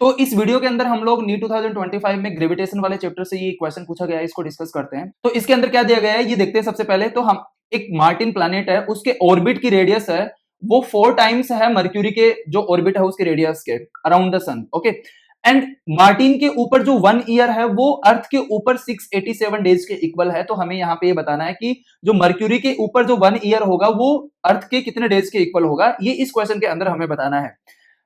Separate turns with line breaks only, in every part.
तो इस वीडियो के अंदर हम लोग नीट 2025 में ग्रेविटेशन वाले चैप्टर से ये क्वेश्चन पूछा गया है, इसको डिस्कस करते हैं। तो इसके अंदर क्या दिया गया है ये देखते हैं। सबसे पहले तो हम एक मार्टिन प्लैनेट है, उसके ऑर्बिट की रेडियस है वो 4 टाइम्स है मर्क्यूरी के जो ऑर्बिट है उसके रेडियस के around the sun. Okay, and मार्टिन के ऊपर जो 1 ईयर है वो अर्थ के ऊपर 687 डेज के इक्वल है। तो हमें यहाँ पे ये बताना है कि जो मर्क्यूरी के ऊपर जो 1 ईयर होगा वो अर्थ के कितने डेज के इक्वल होगा, ये इस क्वेश्चन के अंदर हमें बताना है।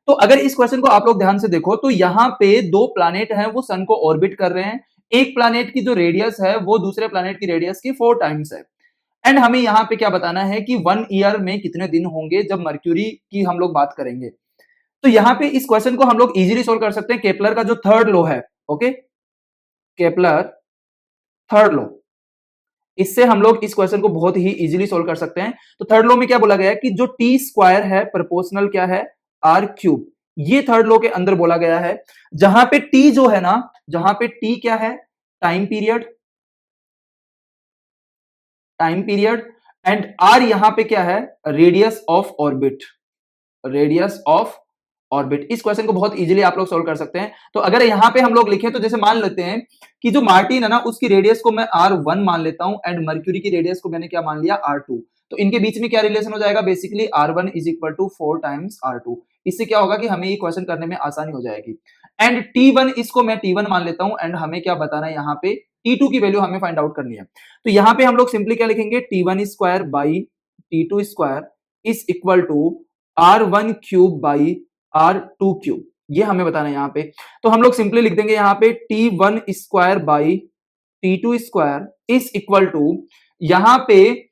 तो अगर इस क्वेश्चन को आप लोग ध्यान से देखो तो यहाँ पे 2 प्लैनेट हैं वो सन को ऑर्बिट कर रहे हैं। एक प्लैनेट की जो रेडियस है वो दूसरे प्लैनेट की रेडियस की 4 टाइम्स है। एंड हमें यहाँ पे क्या बताना है कि 1 ईयर में कितने दिन होंगे जब मर्क्यूरी की हम लोग बात करेंगे। तो यहाँ पे इस क्वेश्चन को हम लोग इजीली सोल्व कर सकते हैं। केपलर का जो थर्ड लॉ है, ओके, केपलर थर्ड लॉ, इससे हम लोग इस क्वेश्चन को बहुत ही इजीली सोल्व कर सकते हैं। तो थर्ड लॉ में क्या बोला गया है कि जो टी स्क्वायर है प्रोपोर्शनल क्या है आर क्यूब, ये थर्ड लॉ के अंदर बोला गया है। जहां पे टी जो है ना, जहां पे टी क्या है time period, time period, and R यहां पे क्या है radius of orbit, radius of orbit. इस क्वेश्चन को बहुत इजीली आप लोग सोल्व कर सकते हैं। तो अगर यहां पे हम लोग लिखें तो जैसे मान लेते हैं कि जो मार्टिन है ना उसकी रेडियस को मैं R1 मान लेता हूं एंड मर्क्यूरी की रेडियस को मैंने क्या मान लिया R2। तो इनके बीच में क्या रिलेशन हो जाएगा, basically R1 is equal to 4 times R2। इससे क्या होगा कि हमें ये क्वेश्चन करने में आसानी हो जाएगी। एंड T1 इसको मैं T1 मान लेता हूं एंड हमें क्या बताना है यहाँ पे T2 की वैल्यू हमें फाइंड आउट करनी है। तो यहाँ पे हम लोग सिंपली क्या लिखेंगे T1 square by T2 square is equal to R1 cube by R2 cube, ये हमें बताना है यहाँ पे। तो हम लोग सिंपली लिख देंगे यहाँ पे T1 square by T2 square is equal to यहाँ पे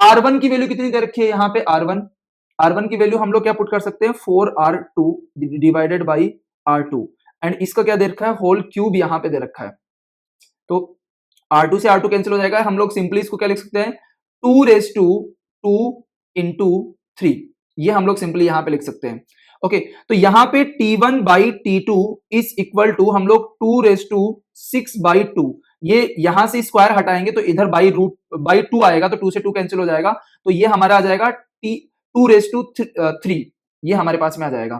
R1 की वैल्यू कितनी दे रखी है यहाँ पे R1 की वैल्यू हम लोग क्या पुट कर सकते हैं 4R2 divided by R2 and इसका क्या दे रखा है होल क्यूब यहाँ पे दे रखा है। तो R2 से R2 कैंसिल हो जाएगा, हम लोग सिंपली इसको क्या लिख सकते हैं 2 रेज टू 2 इंटू 3, ये हम लोग सिंपली यहां पे लिख सकते हैं। ओके, तो यहां पे T1 by T2 is equal to हम लोग 2 रेज टू 6 बाई 2, ये यहां से स्क्वायर हटाएंगे तो इधर बाई रूट बाई 2 आएगा, तो 2 से 2 कैंसिल हो जाएगा, तो ये हमारा आ जाएगा 2 रेज टू 3, ये हमारे पास में आ जाएगा।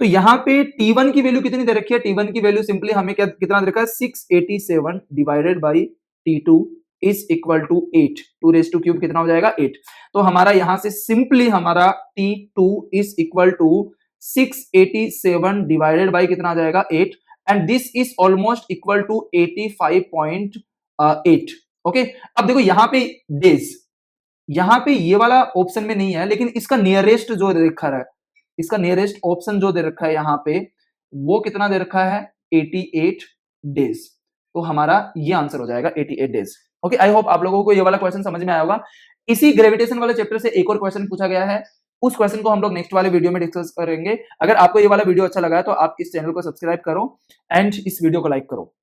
तो यहाँ पे T1 की वैल्यू कितनी दे रखी है, T1 की वैल्यू सिंपली हमें क्या कितना दे रखा है 687 divided by T2 is equal to 8, 2 raise to cube कितना हो जाएगा 8। तो हमारा यहां से सिंपली हमारा T2 is equal to 687 divided by कितना आ जाएगा 8 and this is almost equal to 85.8। Okay, अब देखो यहाँ पे डेज, यहाँ पे ये वाला ऑप्शन में नहीं है लेकिन इसका नियरेस्ट जो देखा है, इसका नियरेस्ट ऑप्शन जो दे रखा है यहाँ पे वो कितना दे रखा है 88 डेज। तो हमारा ये आंसर हो जाएगा 88 डेज। ओके, आई होप आप लोगों को ये वाला क्वेश्चन समझ में आया होगा। इसी ग्रेविटेशन वाले चैप्टर से एक और क्वेश्चन पूछा गया है, उस क्वेश्चन को हम लोग नेक्स्ट वाले वीडियो में डिस्कस करेंगे। अगर आपको ये वाला वीडियो अच्छा लगा है तो आप इस चैनल को सब्सक्राइब करो एंड इस वीडियो को लाइक करो।